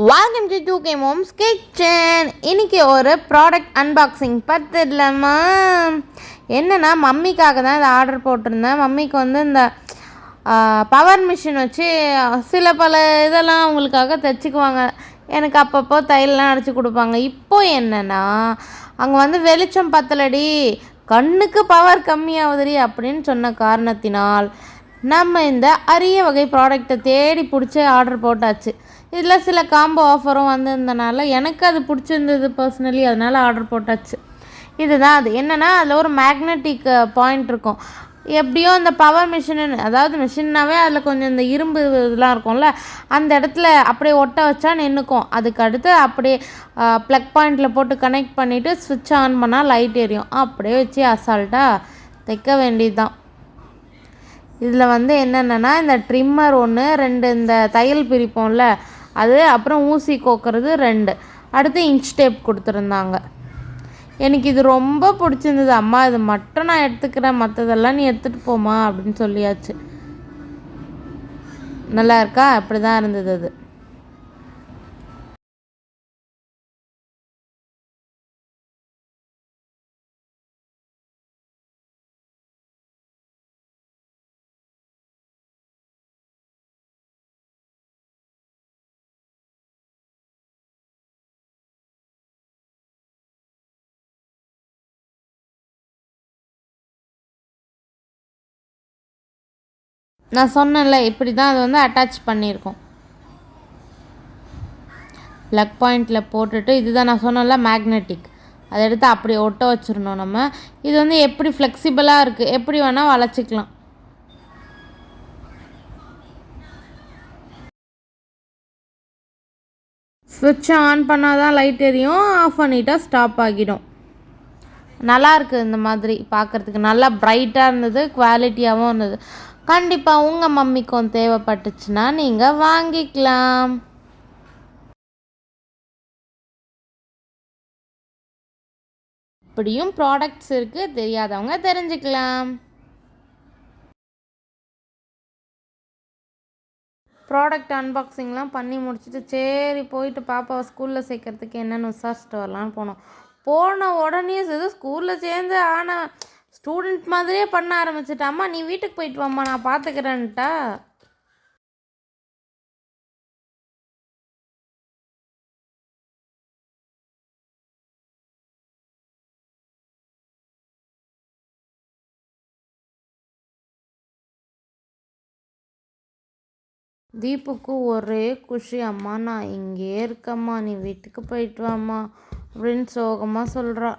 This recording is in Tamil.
Welcome to 2K Moms Kitchen. இன்றைக்கி ஒரு ப்ராடக்ட் அன்பாக்சிங் பார்த்துடலாமா? என்னென்னா மம்மிக்காக தான் இதை ஆர்டர் போட்டிருந்தேன். மம்மிக்கு வந்து இந்த பவர் மிஷின் வச்சு சில பல இதெல்லாம் அவங்களுக்காக தைச்சிக்குவாங்க. எனக்கு அப்பப்போ தையல்லாம் அடித்து கொடுப்பாங்க. இப்போது என்னென்னா அங்கே வந்து வெளிச்சம் பத்தலடி, கண்ணுக்கு பவர் கம்மியாகுதுடி அப்படின்னு சொன்ன காரணத்தினால் நம்ம இந்த அரிய வகை ப்ராடக்டை தேடி பிடிச்சி ஆர்டர் போட்டாச்சு. இதில் சில காம்போ ஆஃபரும் வந்திருந்தனால எனக்கு அது பிடிச்சிருந்தது பர்சனலி, அதனால் ஆர்டர் போட்டாச்சு. இதுதான் அது. என்னென்னா அதில் ஒரு மேக்னெட்டிக் பாயிண்ட் இருக்கும். எப்படியோ இந்த பவர் மிஷின்னு, அதாவது மிஷின்னாவே அதில் கொஞ்சம் இந்த இரும்பு இதெல்லாம் இருக்கும்ல, அந்த இடத்துல அப்படியே ஒட்ட வச்சா நின்றுக்கும். அதுக்கு அடுத்து அப்படியே ப்ளக் பாயிண்டில் போட்டு கனெக்ட் பண்ணிவிட்டு ஸ்விட்ச் ஆன் பண்ணால் லைட் எரியும். அப்படியே வச்சு அசால்ட்டாக தைக்க வேண்டியது தான். இதில் வந்து என்னென்னா இந்த ட்ரிம்மர் ஒன்று, 2 இந்த தையல் பிரிப்போம்ல அது, அப்புறம் ஊசி கோக்கிறது 2, அடுத்து இன்ச் டேப் கொடுத்துருந்தாங்க. எனக்கு இது ரொம்ப பிடிச்சிருந்தது. அம்மா இது மட்டும் நான் எடுத்துக்கிறேன், மற்றதெல்லாம் நீ எடுத்துகிட்டு போமா அப்படின்னு சொல்லியாச்சு. நல்லா இருக்கா? அப்படி தான் இருந்தது அது. நான் சொன்னேன்ல இப்படி தான் அது வந்து அட்டாச் பண்ணியிருக்கோம். ப்ளக் பாயிண்டில் போட்டுட்டு, இதுதான் நான் சொன்னேன்ல மேக்னெட்டிக், அதை எடுத்து அப்படி ஒட்ட வச்சிடணும் நம்ம. இது வந்து எப்படி ஃப்ளெக்சிபிளாக இருக்குது, எப்படி வேணால் வளைச்சிக்கலாம். ஸ்விட்சை ஆன் பண்ணால் தான் லைட் எரியும், ஆஃப் பண்ணிட்டா ஸ்டாப் ஆகிடும். நல்லாயிருக்கு. இந்த மாதிரி பார்க்குறதுக்கு நல்லா ப்ரைட்டாக இருந்தது, குவாலிட்டியாகவும் இருந்தது. கண்டிப்பாக உங்கள் மம்மிக்கும் தேவைப்பட்டுச்சுன்னா நீங்கள் வாங்கிக்கலாம். இப்படியும் ப்ராடக்ட்ஸ் இருக்குது, தெரியாதவங்க தெரிஞ்சுக்கலாம். ப்ராடக்ட் அன்பாக்சிங்லாம் பண்ணி முடிச்சுட்டு சரி போயிட்டு பாப்பாவை ஸ்கூலில் சேர்க்கறதுக்கு என்னென்னு விசாரிச்சுட்டு வரலான்னு போனோம். போன உடனே இது ஸ்கூலில் சேர்ந்து ஆனால் ஸ்டூடெண்ட் மாதிரியே பண்ண ஆரம்பிச்சிட்டாம்மா. நீ வீட்டுக்கு போயிட்டு வாம்மா, நான் பார்த்துக்கிறேன்ட்டா. தீபுக்கு ஒரே குஷி. அம்மா நான் இங்கே இருக்கம்மா, நீ வீட்டுக்கு போயிட்டு வாம்மா அப்படின்னு சோகமாக சொல்கிறா.